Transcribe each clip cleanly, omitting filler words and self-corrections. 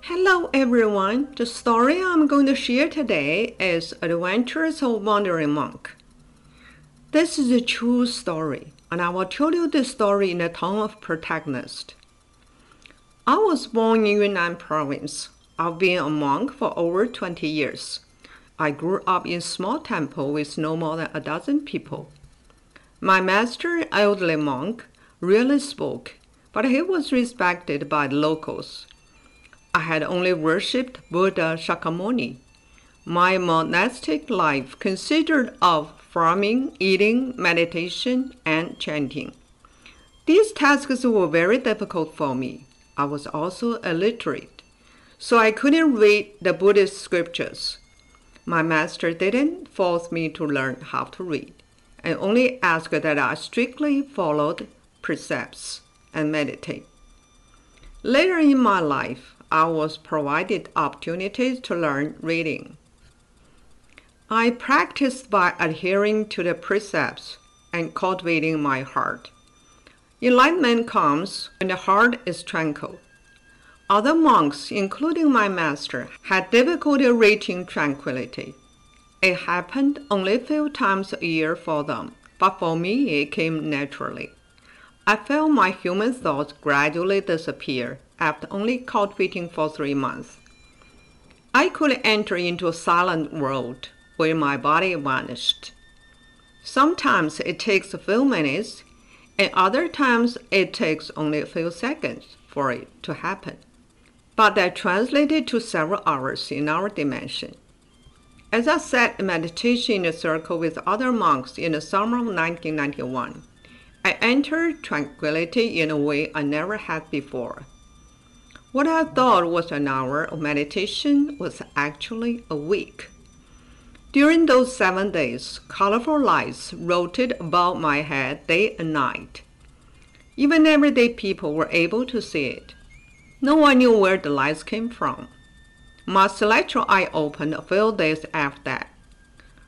Hello everyone, the story I'm going to share today is Adventures of Wandering Monk. This is a true story, and I will tell you this story in the tone of protagonist. I was born in Yunnan Province. I've been a monk for over 20 years. I grew up in a small temple with no more than a dozen people. My master, elderly monk, rarely spoke, but he was respected by the locals. I had only worshipped Buddha Shakyamuni. My monastic life consisted of farming, eating, meditation, and chanting. These tasks were very difficult for me. I was also illiterate, so I couldn't read the Buddhist scriptures. My master didn't force me to learn how to read, and only asked that I strictly followed precepts and meditate. Later in my life, I was provided opportunities to learn reading. I practiced by adhering to the precepts and cultivating my heart. Enlightenment comes when the heart is tranquil. Other monks, including my master, had difficulty reaching tranquility. It happened only a few times a year for them, but for me it came naturally. I felt my human thoughts gradually disappear after only cultivating for 3 months. I could enter into a silent world where my body vanished. Sometimes it takes a few minutes, and other times it takes only a few seconds for it to happen. But that translated to several hours in our dimension. As I sat in meditation in a circle with other monks in the summer of 1991, I entered tranquility in a way I never had before. What I thought was an hour of meditation was actually a week. During those 7 days, colorful lights rotated above my head day and night. Even everyday people were able to see it. No one knew where the lights came from. My celestial eye opened a few days after that.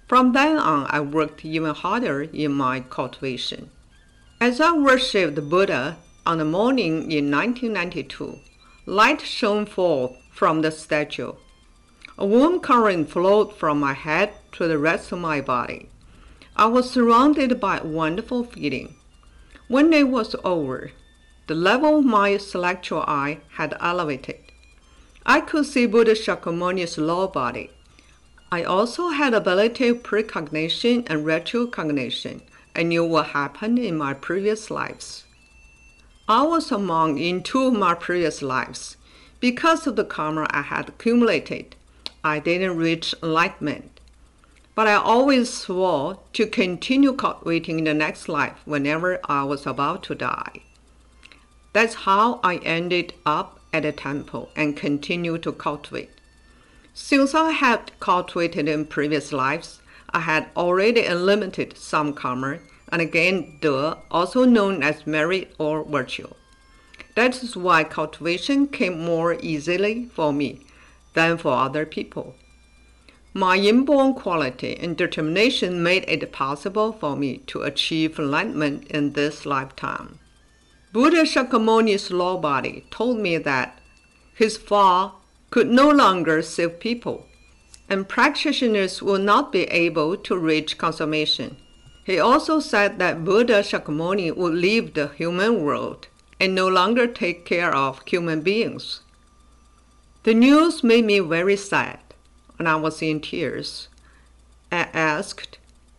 From then on, I worked even harder in my cultivation. As I worshipped Buddha on the morning in 1992, light shone forth from the statue. A warm current flowed from my head to the rest of my body. I was surrounded by a wonderful feeling. When it was over, the level of my celestial eye had elevated. I could see Buddha Shakyamuni's lower body. I also had ability of precognition and retrocognition. I knew what happened in my previous lives. I was a monk in 2 of my previous lives. Because of the karma I had accumulated, I didn't reach enlightenment. But I always swore to continue cultivating in the next life whenever I was about to die. That's how I ended up at a temple and continued to cultivate. Since I had cultivated in previous lives, I had already eliminated some karma and gained the, also known as merit or virtue. That is why cultivation came more easily for me than for other people. My inborn quality and determination made it possible for me to achieve enlightenment in this lifetime. Buddha Shakyamuni's law body told me that his fire could no longer save people, and practitioners will not be able to reach consummation. He also said that Buddha Shakyamuni would leave the human world and no longer take care of human beings. The news made me very sad, and I was in tears. I asked,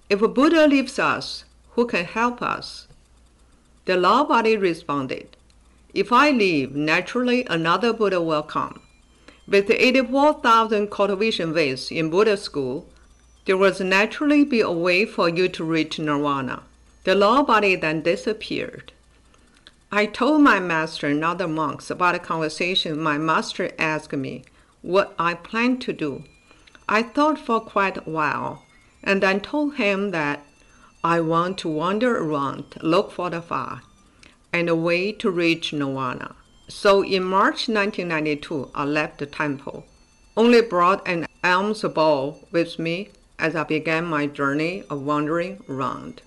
if Buddha leaves us, who can help us? The law body responded, if I leave, naturally another Buddha will come. With the 84,000 cultivation ways in Buddha school, there will naturally be a way for you to reach nirvana. The law body then disappeared. I told my master and other monks about a conversation my master asked me what I planned to do. I thought for quite a while, and then told him that I want to wander around, look for the fire, and a way to reach nirvana. So in March 1992, I left the temple, only brought an alms bowl with me as I began my journey of wandering around.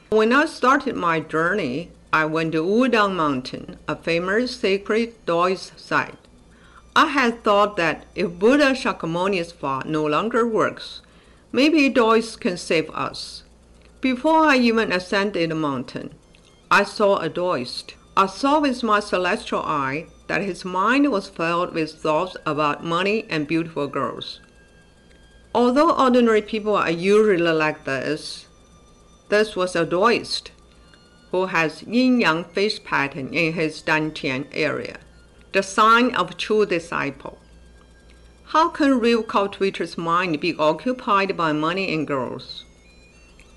When I started my journey, I went to Wudang Mountain, a famous sacred Taoist site. I had thought that if Buddha Shakyamuni's thought no longer works, maybe Taoists can save us. Before I even ascended the mountain, I saw a Taoist. I saw with my celestial eye that his mind was filled with thoughts about money and beautiful girls. Although ordinary people are usually like this was a Taoist who has yin-yang face pattern in his dantian area, the sign of true disciple. How can real cultivator's mind be occupied by money and girls?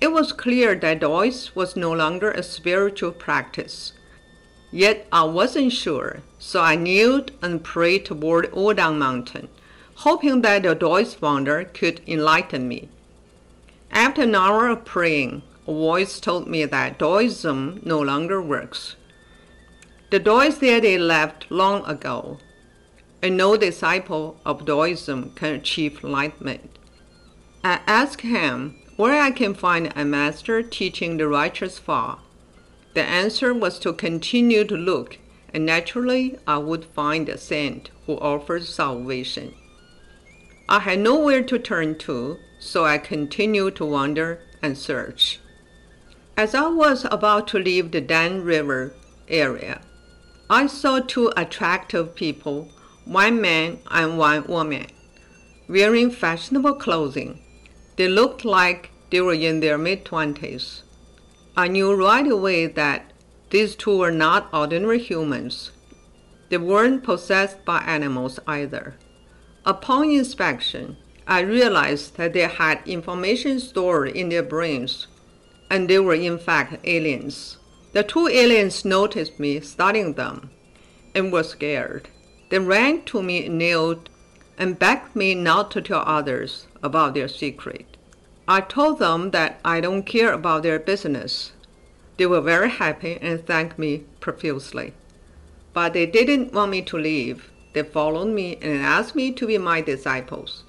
It was clear that Taoist was no longer a spiritual practice. Yet I wasn't sure, so I kneeled and prayed toward Odang Mountain, hoping that the Taoist founder could enlighten me. After an hour of praying, a voice told me that Taoism no longer works. The Taoist deity left long ago, and no disciple of Taoism can achieve enlightenment. I asked him where I can find a master teaching the righteous path. The answer was to continue to look, and naturally I would find a saint who offers salvation. I had nowhere to turn to, so I continued to wander and search. As I was about to leave the Dan River area, I saw two attractive people, one man and one woman, wearing fashionable clothing. They looked like they were in their mid-20s. I knew right away that these two were not ordinary humans. They weren't possessed by animals either. Upon inspection, I realized that they had information stored in their brains, and they were in fact aliens. The two aliens noticed me studying them and were scared. They ran to me, knelt, and begged me not to tell others about their secret. I told them that I don't care about their business. They were very happy and thanked me profusely. But they didn't want me to leave. They followed me and asked me to be my disciples.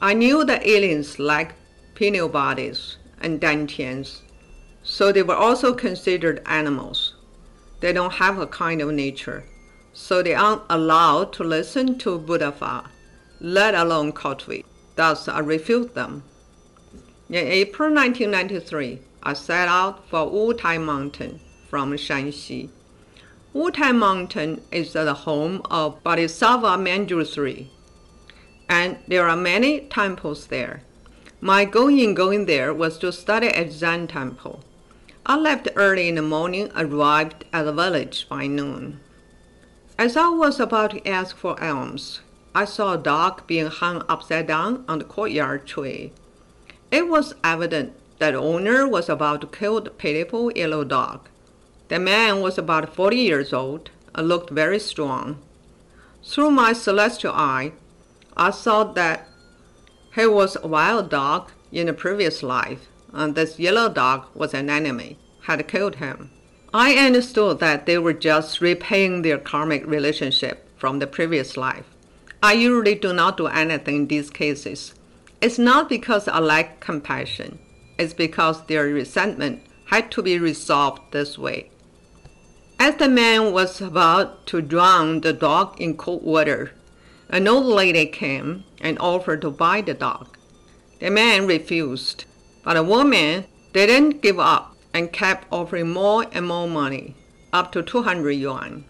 I knew the aliens lacked pineal bodies and dantians, so they were also considered animals. They don't have a kind of nature, so they aren't allowed to listen to Buddha thought, let alone cultivate. Thus, I refused them. In April 1993, I set out for Wutai Mountain from Shanxi. Wutai Mountain is the home of Bodhisattva Manjushri, and there are many temples there. My goal in going there was to study at Zen temple. I left early in the morning, arrived at the village by noon. As I was about to ask for alms, I saw a dog being hung upside down on the courtyard tree. It was evident that the owner was about to kill the pitiful yellow dog. The man was about 40 years old and looked very strong. Through my celestial eye, I saw that he was a wild dog in a previous life, and this yellow dog was an enemy, had killed him. I understood that they were just repaying their karmic relationship from the previous life. I usually do not do anything in these cases. It's not because I lack compassion. It's because their resentment had to be resolved this way. As the man was about to drown the dog in cold water, an old lady came and offered to buy the dog. The man refused, but the woman didn't give up and kept offering more and more money, up to 200 yuan.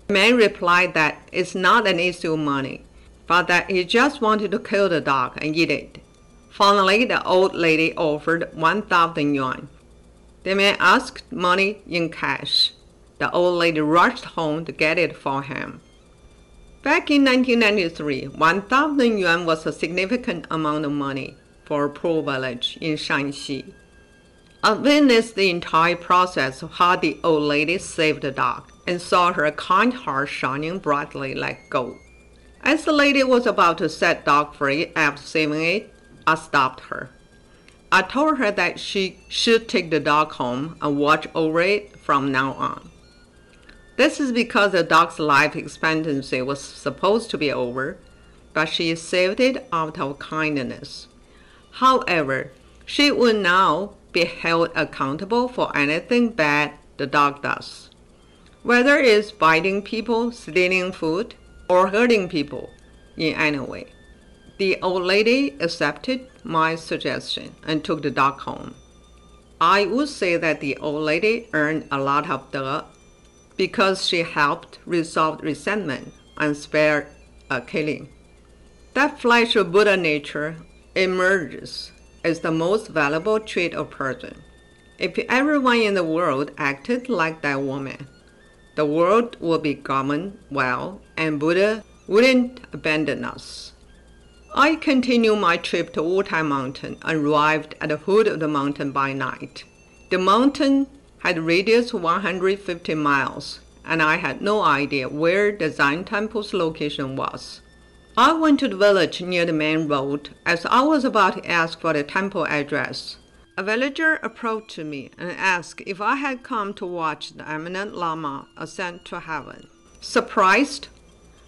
The man replied that it's not an issue of money, but that he just wanted to kill the dog and eat it. Finally, the old lady offered 1,000 yuan. The man asked money in cash. The old lady rushed home to get it for him. Back in 1993, 1,000 yuan was a significant amount of money for a poor village in Shanxi. I witnessed the entire process of how the old lady saved the dog and saw her kind heart shining brightly like gold. As the lady was about to set the dog free after saving it, I stopped her. I told her that she should take the dog home and watch over it from now on. This is because the dog's life expectancy was supposed to be over, but she saved it out of kindness. However, she would now be held accountable for anything bad the dog does, whether it's biting people, stealing food, or hurting people in any way. The old lady accepted my suggestion and took the dog home. I would say that the old lady earned a lot of the because she helped resolve resentment and spare a killing. That flash of Buddha nature emerges as the most valuable trait of person. If everyone in the world acted like that woman, the world would be governed well and Buddha wouldn't abandon us. I continued my trip to Wutai Mountain and arrived at the foot of the mountain by night. The mountain had a radius of 150 miles, and I had no idea where the Zen temple's location was. I went to the village near the main road as I was about to ask for the temple address. A villager approached me and asked if I had come to watch the eminent Lama ascend to heaven. Surprised,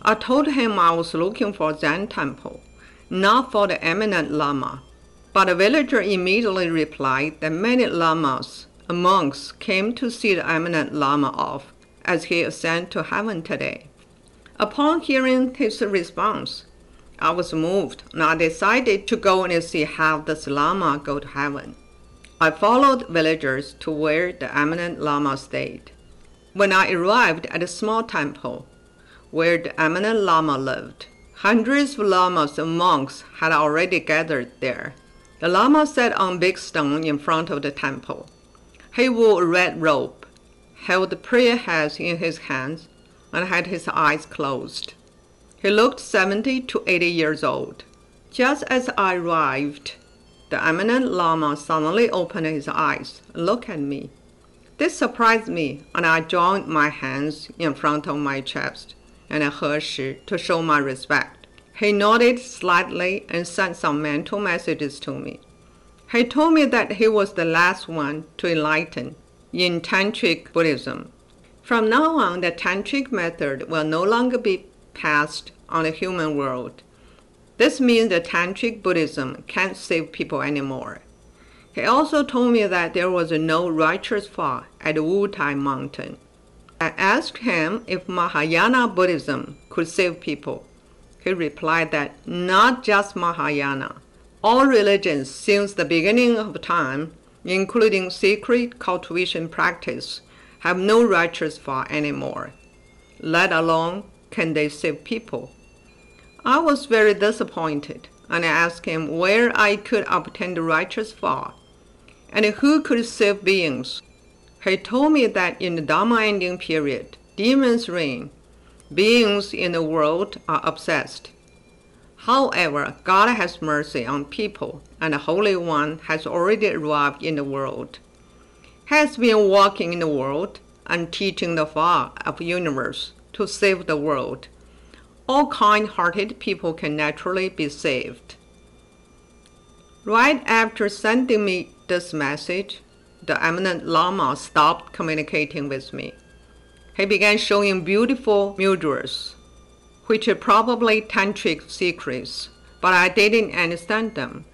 I told him I was looking for a Zen temple, not for the eminent Lama. But the villager immediately replied that many lamas and monks came to see the eminent Lama off as he ascended to heaven today. Upon hearing his response, I was moved and I decided to go and see how this Lama go to heaven. I followed villagers to where the eminent Lama stayed. When I arrived at a small temple where the eminent Lama lived, hundreds of lamas and monks had already gathered there. The Lama sat on a big stone in front of the temple. He wore a red robe, held the prayer heads in his hands, and had his eyes closed. He looked 70 to 80 years old. Just as I arrived, the eminent Lama suddenly opened his eyes and looked at me. This surprised me, and I joined my hands in front of my chest and a he to show my respect. He nodded slightly and sent some mental messages to me. He told me that he was the last one to enlighten in Tantric Buddhism. From now on, the Tantric method will no longer be passed on the human world. This means that Tantric Buddhism can't save people anymore. He also told me that there was no righteous far at Wutai Mountain. I asked him if Mahayana Buddhism could save people. He replied that not just Mahayana. All religions since the beginning of time, including secret cultivation practice, have no righteous far anymore, let alone can they save people. I was very disappointed and I asked him where I could obtain the righteous far and who could save beings. He told me that in the Dharma ending period, demons reign. Beings in the world are obsessed. However, God has mercy on people, and the Holy One has already arrived in the world. He has been walking in the world and teaching the far of the universe to save the world. All kind-hearted people can naturally be saved. Right after sending me this message, the eminent Lama stopped communicating with me. He began showing beautiful mudras, which are probably tantric secrets, but I didn't understand them.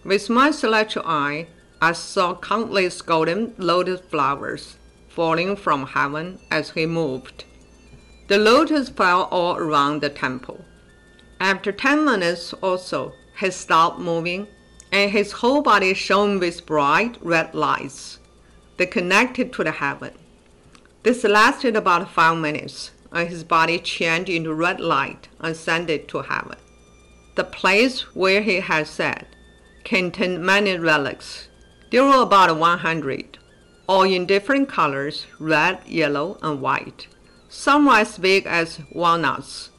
With my celestial eye, I saw countless golden lotus flowers falling from heaven as he moved. The lotus fell all around the temple. After 10 minutes or so, he stopped moving, and his whole body shone with bright red lights. They connected to the heaven. This lasted about 5 minutes, and his body changed into red light and ascended to heaven. The place where he had sat contained many relics. There were about 100, all in different colors, red, yellow, and white. Some were as big as walnuts,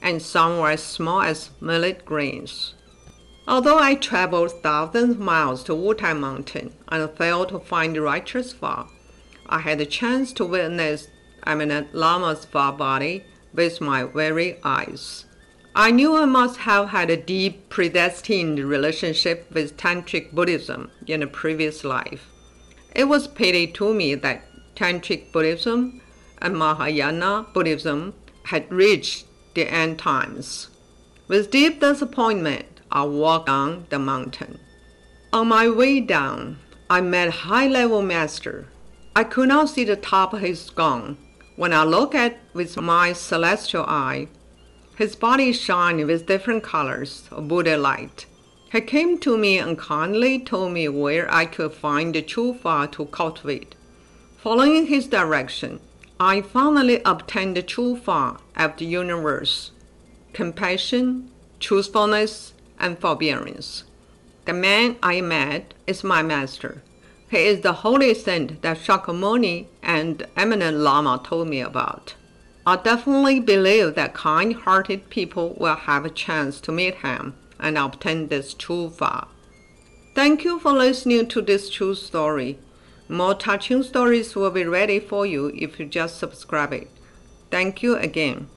and some were as small as millet grains. Although I traveled thousands of miles to Wutai Mountain and failed to find the righteous far, I had the chance to witness eminent Lama's far body with my very eyes. I knew I must have had a deep, predestined relationship with Tantric Buddhism in a previous life. It was pity to me that Tantric Buddhism and Mahayana Buddhism had reached the end times. With deep disappointment, I walked down the mountain. On my way down, I met a high-level master. I could not see the top of his gown. When I looked at with my celestial eye, His body shined with different colors of Buddha light. He came to me and kindly told me where I could find the true fire to cultivate. Following his direction, I finally obtained the true fire of the universe: compassion, truthfulness, and forbearance. The man I met is my master. He is the holy saint that Shakyamuni and eminent Lama told me about. I definitely believe that kind-hearted people will have a chance to meet him and obtain this true fire. Thank you for listening to this true story. More touching stories will be ready for you if you just subscribe it. Thank you again.